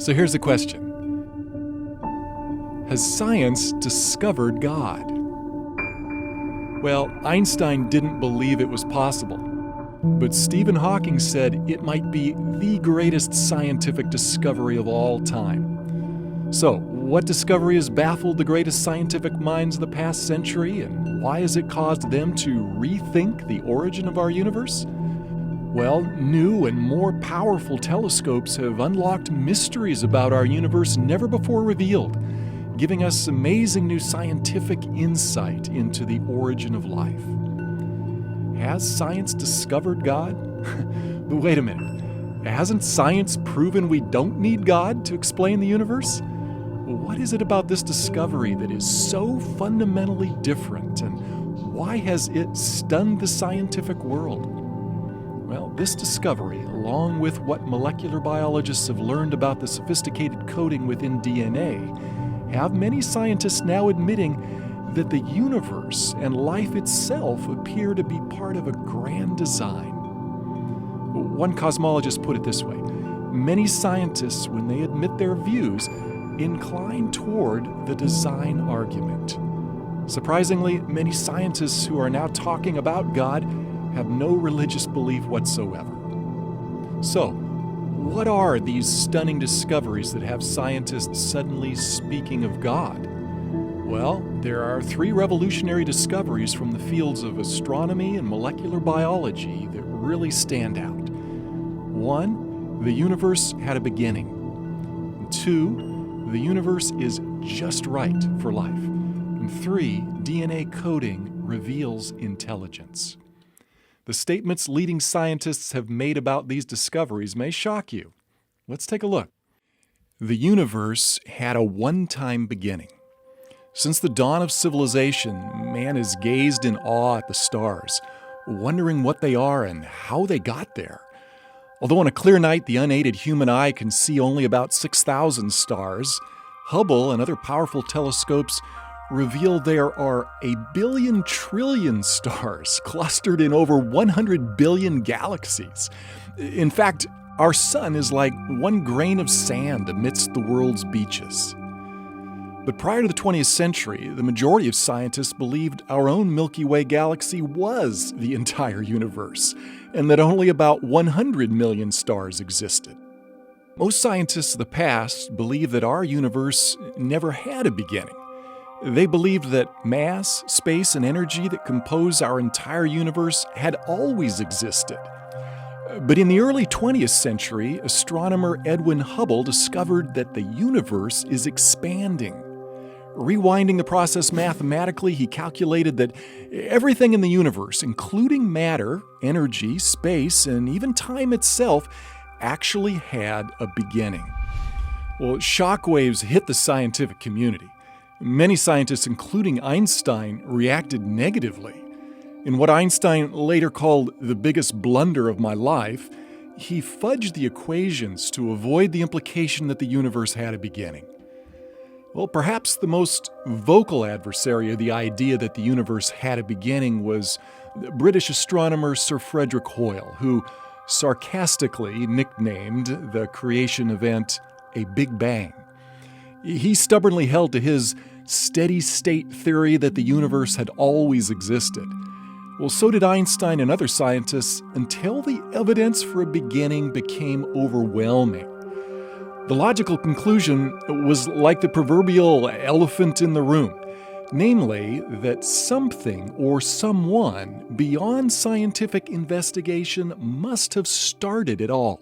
So here's the question. Has science discovered God? Well, Einstein didn't believe it was possible, but Stephen Hawking said it might be the greatest scientific discovery of all time. So, what discovery has baffled the greatest scientific minds of the past century, and why has it caused them to rethink the origin of our universe? Well, new and more powerful telescopes have unlocked mysteries about our universe never before revealed, giving us amazing new scientific insight into the origin of life. Has science discovered God? But wait a minute. Hasn't science proven we don't need God to explain the universe? What is it about this discovery that is so fundamentally different, and why has it stunned the scientific world? Well, this discovery, along with what molecular biologists have learned about the sophisticated coding within DNA, have many scientists now admitting that the universe and life itself appear to be part of a grand design. One cosmologist put it this way: many scientists, when they admit their views, incline toward the design argument. Surprisingly, many scientists who are now talking about God have no religious belief whatsoever. So, what are these stunning discoveries that have scientists suddenly speaking of God? Well, there are three revolutionary discoveries from the fields of astronomy and molecular biology that really stand out. One, the universe had a beginning. Two, the universe is just right for life. And three, DNA coding reveals intelligence. The statements leading scientists have made about these discoveries may shock you. Let's take a look. The universe had a one-time beginning. Since the dawn of civilization, man has gazed in awe at the stars, wondering what they are and how they got there. Although on a clear night the unaided human eye can see only about 6,000 stars, Hubble and other powerful telescopes reveal there are a billion trillion stars clustered in over 100 billion galaxies. In fact, our sun is like one grain of sand amidst the world's beaches. But prior to the 20th century, the majority of scientists believed our own Milky Way galaxy was the entire universe, and that only about 100 million stars existed. Most scientists of the past believe that our universe never had a beginning. They believed that mass, space, and energy that compose our entire universe had always existed. But in the early 20th century, astronomer Edwin Hubble discovered that the universe is expanding. Rewinding the process mathematically, he calculated that everything in the universe, including matter, energy, space, and even time itself, actually had a beginning. Well, shockwaves hit the scientific community. Many scientists, including Einstein, reacted negatively. In what Einstein later called the biggest blunder of my life, he fudged the equations to avoid the implication that the universe had a beginning. Well, perhaps the most vocal adversary of the idea that the universe had a beginning was British astronomer Sir Frederick Hoyle, who sarcastically nicknamed the creation event a Big Bang. He stubbornly held to his steady-state theory that the universe had always existed. Well, so did Einstein and other scientists until the evidence for a beginning became overwhelming. The logical conclusion was like the proverbial elephant in the room, namely that something or someone beyond scientific investigation must have started it all.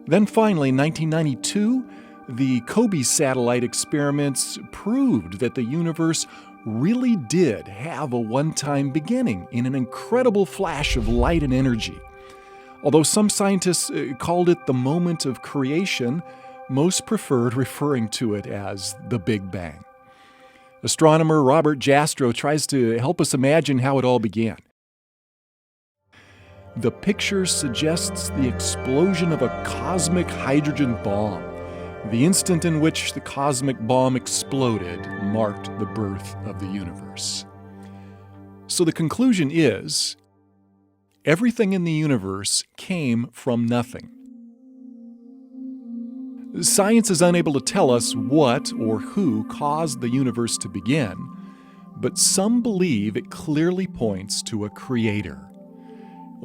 Then finally, in 1992, the COBE satellite experiments proved that the universe really did have a one-time beginning in an incredible flash of light and energy. Although some scientists called it the moment of creation, most preferred referring to it as the Big Bang. Astronomer Robert Jastrow tries to help us imagine how it all began. The picture suggests the explosion of a cosmic hydrogen bomb. The instant in which the cosmic bomb exploded marked the birth of the universe. So the conclusion is, everything in the universe came from nothing. Science is unable to tell us what or who caused the universe to begin, but some believe it clearly points to a creator.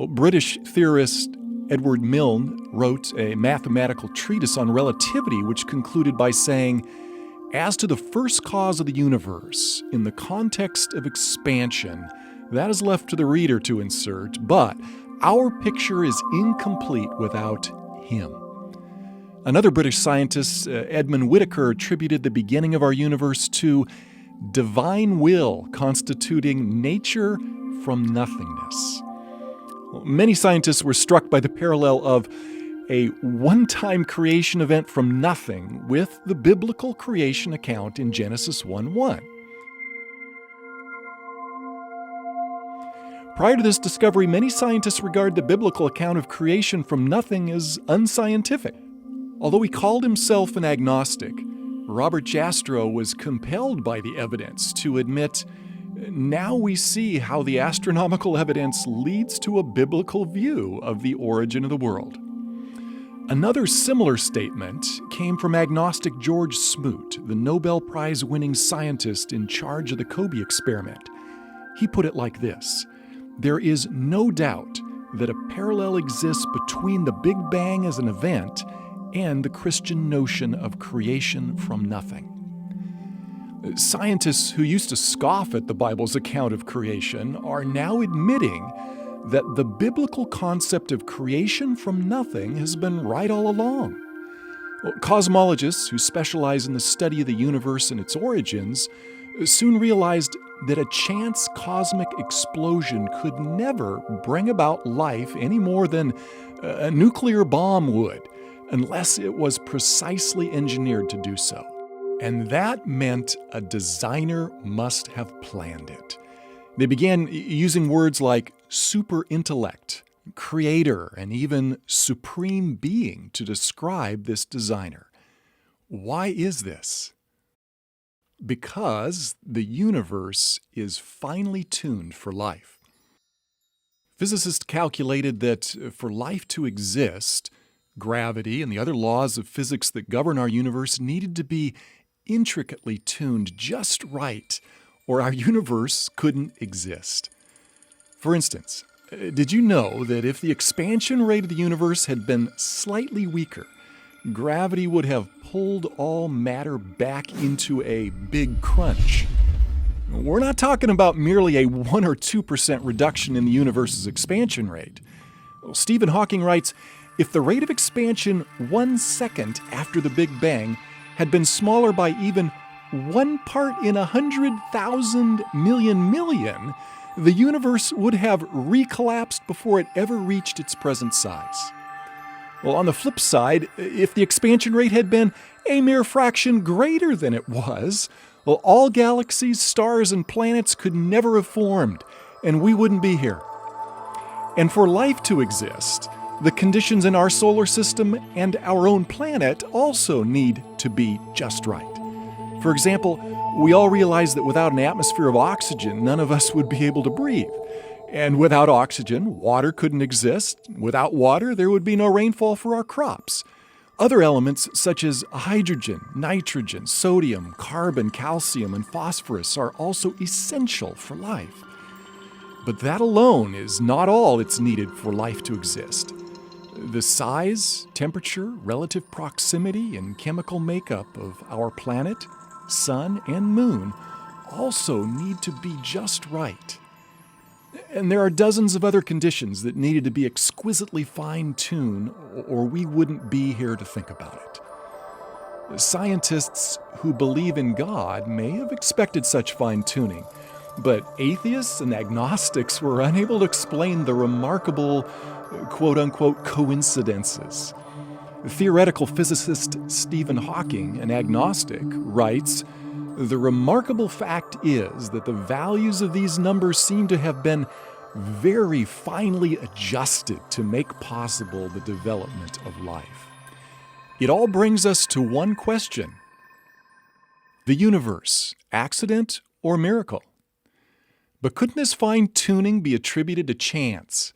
British theorist Edward Milne wrote a mathematical treatise on relativity, which concluded by saying, "As to the first cause of the universe, in the context of expansion, that is left to the reader to insert, but our picture is incomplete without him." Another British scientist, Edmund Whittaker, attributed the beginning of our universe to divine will constituting nature from nothingness. Many scientists were struck by the parallel of a one-time creation event from nothing with the biblical creation account in Genesis 1:1. Prior to this discovery, many scientists regard the biblical account of creation from nothing as unscientific. Although he called himself an agnostic, Robert Jastrow was compelled by the evidence to admit, "Now we see how the astronomical evidence leads to a biblical view of the origin of the world." Another similar statement came from agnostic George Smoot, the Nobel Prize-winning scientist in charge of the Kobe experiment. He put it like this: "There is no doubt that a parallel exists between the Big Bang as an event and the Christian notion of creation from nothing." Scientists who used to scoff at the Bible's account of creation are now admitting that the biblical concept of creation from nothing has been right all along. Cosmologists who specialize in the study of the universe and its origins soon realized that a chance cosmic explosion could never bring about life any more than a nuclear bomb would, unless it was precisely engineered to do so. And that meant a designer must have planned it. They began using words like super intellect, creator, and even supreme being to describe this designer. Why is this? Because the universe is finely tuned for life. Physicists calculated that for life to exist, gravity and the other laws of physics that govern our universe needed to be intricately tuned just right, or our universe couldn't exist. For instance, did you know that if the expansion rate of the universe had been slightly weaker, gravity would have pulled all matter back into a big crunch? We're not talking about merely a 1 or 2% reduction in the universe's expansion rate. Stephen Hawking writes, "If the rate of expansion 1 second after the Big Bang had been smaller by even 1 part in 100,000 million, the universe would have recollapsed before it ever reached its present size." Well, on the flip side, if the expansion rate had been a mere fraction greater than it was, well, all galaxies, stars, and planets could never have formed, and we wouldn't be here. And for life to exist, the conditions in our solar system and our own planet also need to be just right. For example, we all realize that without an atmosphere of oxygen, none of us would be able to breathe. And without oxygen, water couldn't exist. Without water, there would be no rainfall for our crops. Other elements such as hydrogen, nitrogen, sodium, carbon, calcium, and phosphorus are also essential for life. But that alone is not all that's needed for life to exist. The size, temperature, relative proximity, and chemical makeup of our planet, sun, and moon also need to be just right. And there are dozens of other conditions that needed to be exquisitely fine-tuned, or we wouldn't be here to think about it. Scientists who believe in God may have expected such fine-tuning, but atheists and agnostics were unable to explain the remarkable quote-unquote coincidences. Theoretical physicist Stephen Hawking, an agnostic, writes, "The remarkable fact is that the values of these numbers seem to have been very finely adjusted to make possible the development of life." It all brings us to one question: the universe, accident or miracle? But couldn't this fine-tuning be attributed to chance?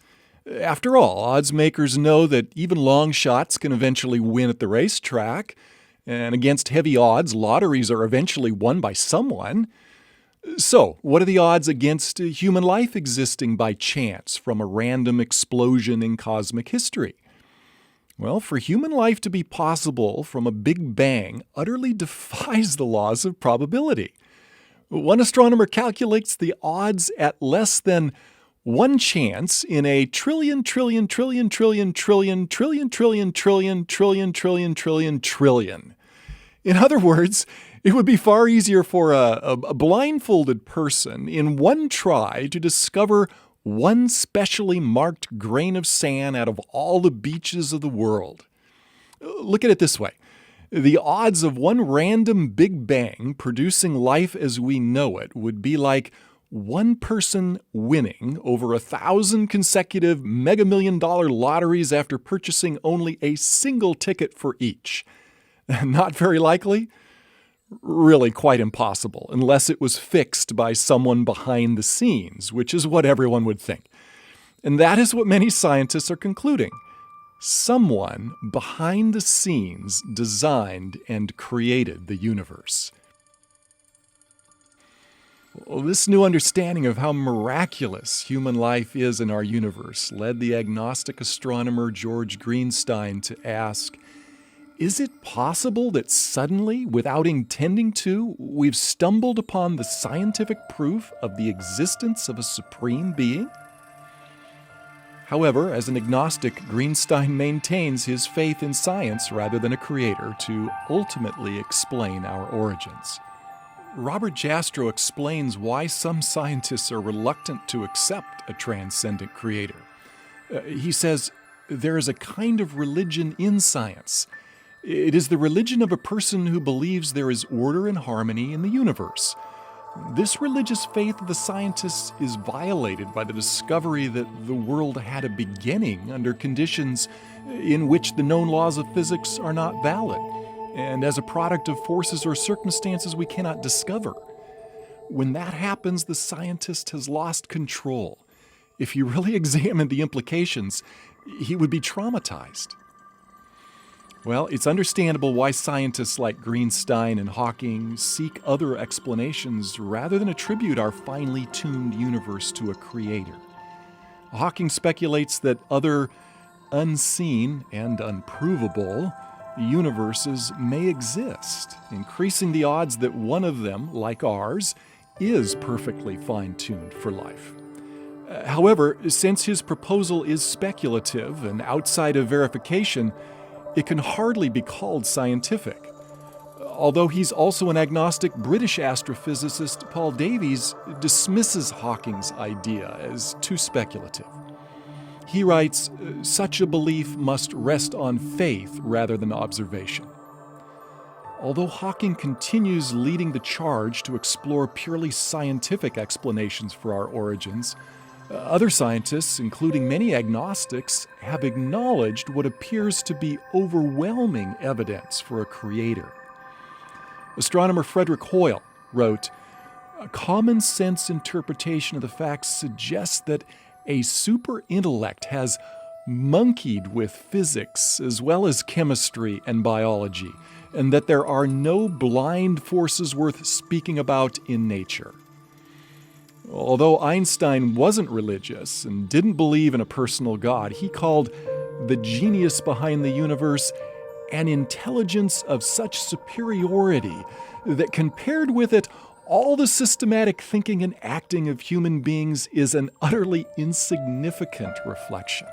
After all, odds makers know that even long shots can eventually win at the racetrack, and against heavy odds, lotteries are eventually won by someone. So, what are the odds against human life existing by chance from a random explosion in cosmic history? Well, for human life to be possible from a big bang utterly defies the laws of probability. One astronomer calculates the odds at less than one chance in a trillion. In other words, it would be far easier for a blindfolded person in one try to discover one specially marked grain of sand out of all the beaches of the world. Look at it this way. The odds of one random Big Bang producing life as we know it would be like one person winning over 1,000 consecutive mega million-dollar lotteries after purchasing only a single ticket for each. Not very likely? Really quite impossible, unless it was fixed by someone behind the scenes, which is what everyone would think. And that is what many scientists are concluding. Someone behind the scenes designed and created the universe. Well, this new understanding of how miraculous human life is in our universe led the agnostic astronomer George Greenstein to ask, is it possible that suddenly, without intending to, we've stumbled upon the scientific proof of the existence of a supreme being? However, as an agnostic, Greenstein maintains his faith in science rather than a creator to ultimately explain our origins. Robert Jastrow explains why some scientists are reluctant to accept a transcendent creator. He says, there is a kind of religion in science. It is the religion of a person who believes there is order and harmony in the universe. This religious faith of the scientists is violated by the discovery that the world had a beginning under conditions in which the known laws of physics are not valid, and as a product of forces or circumstances we cannot discover. When that happens, the scientist has lost control. If he really examined the implications, he would be traumatized. Well, it's understandable why scientists like Greenstein and Hawking seek other explanations rather than attribute our finely tuned universe to a creator. Hawking speculates that other unseen and unprovable universes may exist, increasing the odds that one of them, like ours, is perfectly fine-tuned for life. However, since his proposal is speculative and outside of verification, it can hardly be called scientific. Although he's also an agnostic, British astrophysicist Paul Davies dismisses Hawking's idea as too speculative. He writes, such a belief must rest on faith rather than observation. Although Hawking continues leading the charge to explore purely scientific explanations for our origins, other scientists, including many agnostics, have acknowledged what appears to be overwhelming evidence for a creator. Astronomer Frederick Hoyle wrote, a common sense interpretation of the facts suggests that a super intellect has monkeyed with physics as well as chemistry and biology, and that there are no blind forces worth speaking about in nature. Although Einstein wasn't religious and didn't believe in a personal God, he called the genius behind the universe an intelligence of such superiority that compared with it, all the systematic thinking and acting of human beings is an utterly insignificant reflection.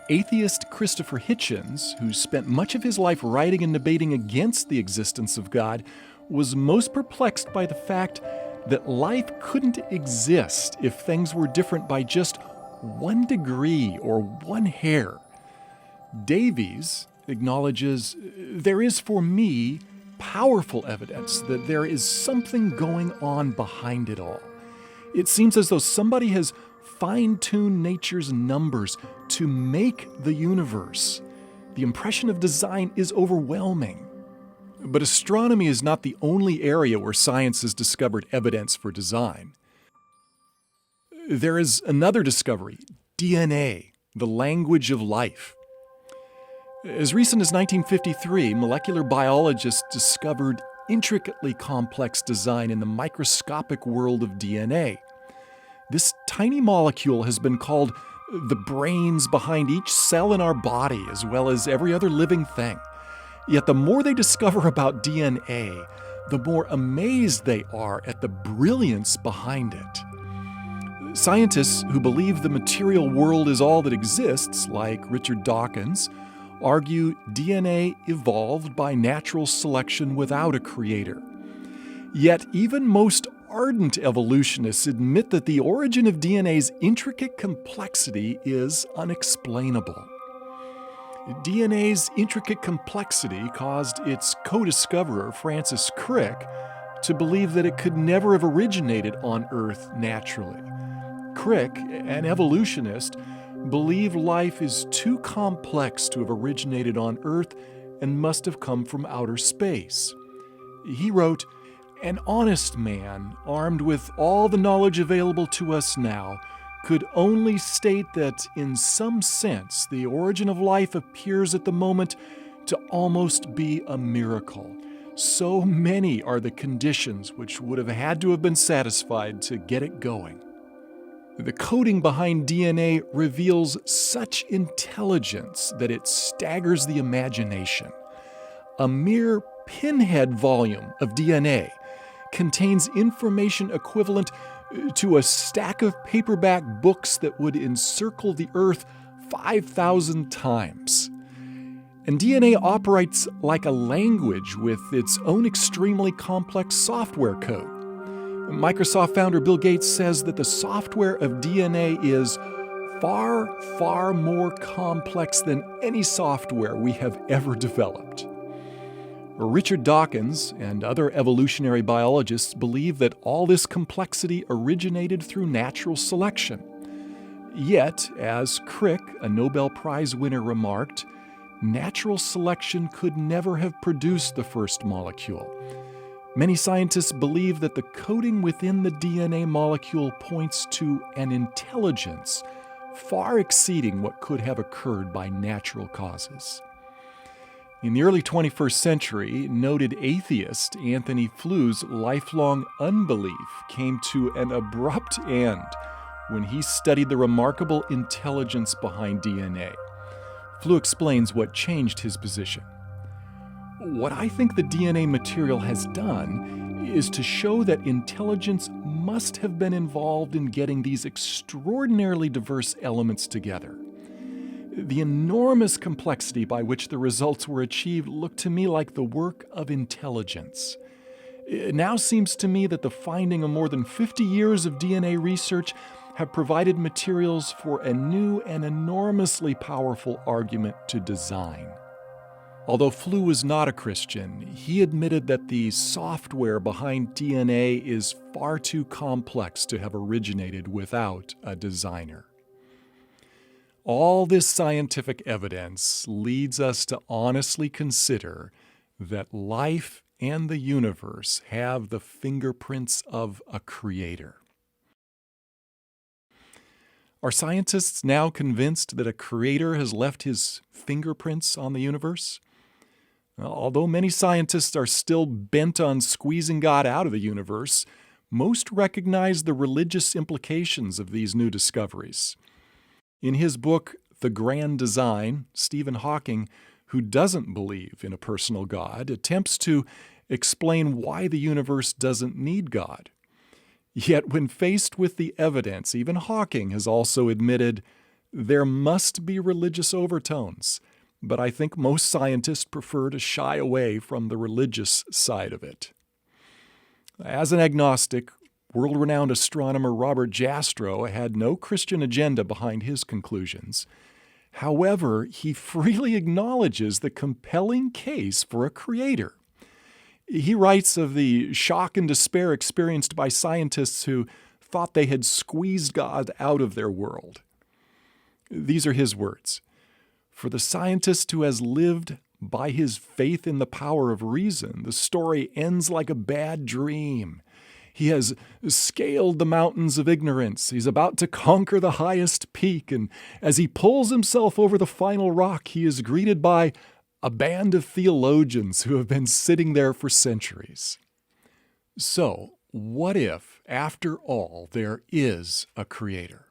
Atheist Christopher Hitchens, who spent much of his life writing and debating against the existence of God, was most perplexed by the fact that life couldn't exist if things were different by just 1 degree or 1 hair. Davies acknowledges, there is for me powerful evidence that there is something going on behind it all. It seems as though somebody has fine-tuned nature's numbers to make the universe. The impression of design is overwhelming. But astronomy is not the only area where science has discovered evidence for design. There is another discovery, DNA, the language of life. As recent as 1953, molecular biologists discovered intricately complex design in the microscopic world of DNA. This tiny molecule has been called the brains behind each cell in our body, as well as every other living thing. Yet the more they discover about DNA, the more amazed they are at the brilliance behind it. Scientists who believe the material world is all that exists, like Richard Dawkins, argue DNA evolved by natural selection without a creator. Yet even most ardent evolutionists admit that the origin of DNA's intricate complexity is unexplainable. DNA's intricate complexity caused its co-discoverer, Francis Crick, to believe that it could never have originated on Earth naturally. Crick, an evolutionist, believed life is too complex to have originated on Earth and must have come from outer space. He wrote, "An honest man, armed with all the knowledge available to us now, could only state that, in some sense, the origin of life appears at the moment to almost be a miracle. So many are the conditions which would have had to have been satisfied to get it going." The coding behind DNA reveals such intelligence that it staggers the imagination. A mere pinhead volume of DNA contains information equivalent to a stack of paperback books that would encircle the Earth 5,000 times. And DNA operates like a language with its own extremely complex software code. Microsoft founder Bill Gates says that the software of DNA is far, far more complex than any software we have ever developed. Richard Dawkins and other evolutionary biologists believe that all this complexity originated through natural selection. Yet, as Crick, a Nobel Prize winner, remarked, natural selection could never have produced the first molecule. Many scientists believe that the coding within the DNA molecule points to an intelligence far exceeding what could have occurred by natural causes. In the early 21st century, noted atheist Anthony Flou's lifelong unbelief came to an abrupt end when he studied the remarkable intelligence behind DNA. Flou explains what changed his position. "What I think the DNA material has done is to show that intelligence must have been involved in getting these extraordinarily diverse elements together. The enormous complexity by which the results were achieved looked to me like the work of intelligence. It now seems to me that the finding of more than 50 years of DNA research have provided materials for a new and enormously powerful argument to design." Although Flou was not a Christian, he admitted that the software behind DNA is far too complex to have originated without a designer. All this scientific evidence leads us to honestly consider that life and the universe have the fingerprints of a creator. Are scientists now convinced that a creator has left his fingerprints on the universe? Although many scientists are still bent on squeezing God out of the universe, most recognize the religious implications of these new discoveries. In his book, The Grand Design, Stephen Hawking, who doesn't believe in a personal God, attempts to explain why the universe doesn't need God. Yet when faced with the evidence, even Hawking has also admitted there must be religious overtones, but I think most scientists prefer to shy away from the religious side of it. As an agnostic, world-renowned astronomer Robert Jastrow had no Christian agenda behind his conclusions. However, he freely acknowledges the compelling case for a creator. He writes of the shock and despair experienced by scientists who thought they had squeezed God out of their world. These are his words. "For the scientist who has lived by his faith in the power of reason, the story ends like a bad dream. He has scaled the mountains of ignorance. He's about to conquer the highest peak. And as he pulls himself over the final rock, he is greeted by a band of theologians who have been sitting there for centuries. So, what if, after all, there is a creator?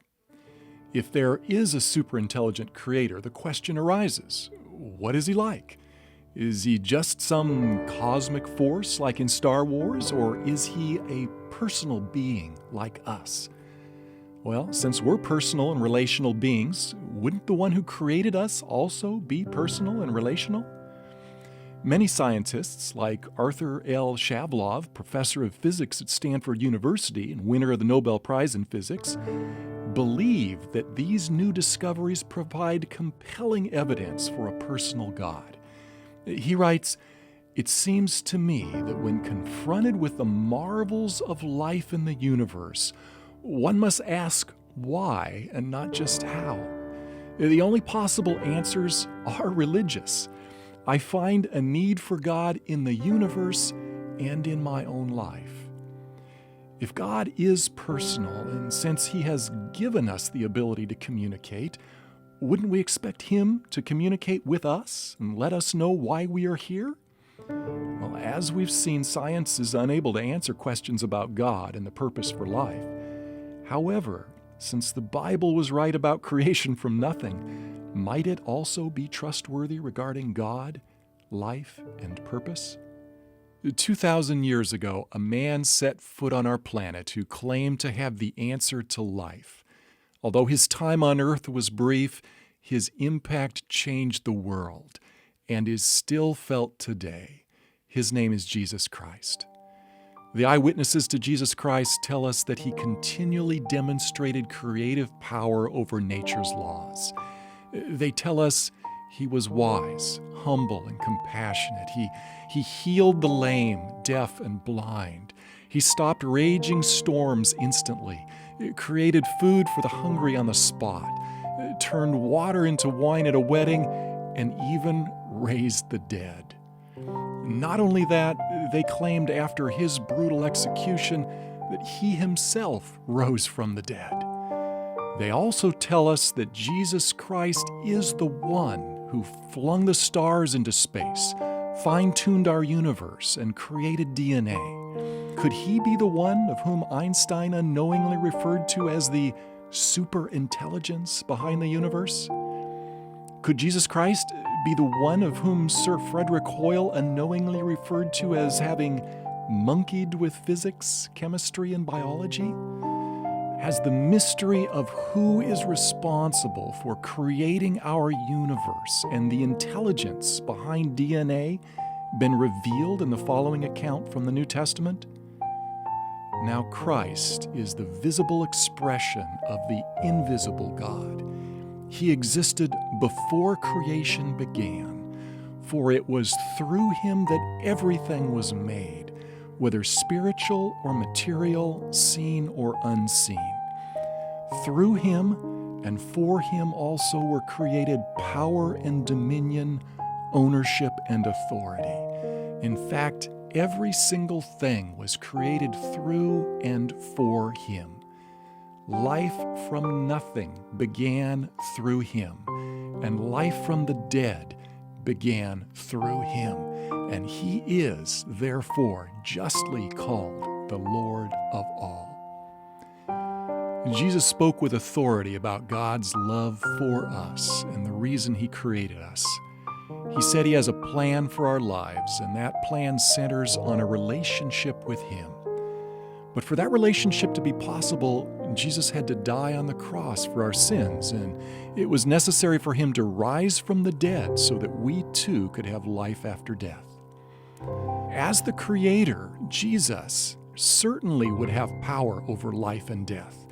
If there is a superintelligent creator, the question arises, what is he like? Is he just some cosmic force like in Star Wars, or is he a personal being like us? Well, since we're personal and relational beings, wouldn't the one who created us also be personal and relational? Many scientists, like Arthur L. Shavlov, professor of physics at Stanford University and winner of the Nobel Prize in Physics, believe that these new discoveries provide compelling evidence for a personal God. He writes, "It seems to me that when confronted with the marvels of life in the universe, one must ask why and not just how. The only possible answers are religious. I find a need for God in the universe and in my own life." If God is personal, and since He has given us the ability to communicate, wouldn't we expect Him to communicate with us and let us know why we are here? Well, as we've seen, science is unable to answer questions about God and the purpose for life. However, since the Bible was right about creation from nothing, might it also be trustworthy regarding God, life, and purpose? 2,000 years ago, a man set foot on our planet who claimed to have the answer to life. Although his time on Earth was brief, his impact changed the world and is still felt today. His name is Jesus Christ. The eyewitnesses to Jesus Christ tell us that He continually demonstrated creative power over nature's laws. They tell us He was wise, humble, and compassionate. He healed the lame, deaf, and blind. He stopped raging storms instantly, created food for the hungry on the spot, turned water into wine at a wedding, and even raised the dead. Not only that, they claimed after His brutal execution that He Himself rose from the dead. They also tell us that Jesus Christ is the one who flung the stars into space, fine-tuned our universe, and created DNA. Could He be the one of whom Einstein unknowingly referred to as the superintelligence behind the universe? Could Jesus Christ be the one of whom Sir Frederick Hoyle unknowingly referred to as having monkeyed with physics, chemistry, and biology? Has the mystery of who is responsible for creating our universe and the intelligence behind DNA been revealed in the following account from the New Testament? Now Christ is the visible expression of the invisible God. He existed before creation began, for it was through Him that everything was made, whether spiritual or material, seen or unseen. Through Him and for Him also were created power and dominion, ownership and authority. In fact, every single thing was created through and for Him. Life from nothing began through Him, and life from the dead began through Him. And He is, therefore, justly called the Lord of all. Jesus spoke with authority about God's love for us and the reason He created us. He said He has a plan for our lives, and that plan centers on a relationship with Him. But for that relationship to be possible, Jesus had to die on the cross for our sins, and it was necessary for Him to rise from the dead so that we too could have life after death. As the Creator, Jesus certainly would have power over life and death,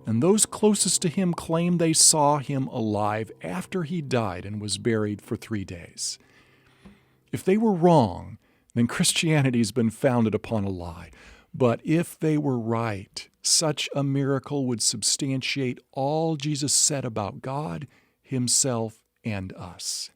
and those closest to Him claim they saw Him alive after He died and was buried for 3 days. If they were wrong, then Christianity's been founded upon a lie. But if they were right, such a miracle would substantiate all Jesus said about God, Himself, and us.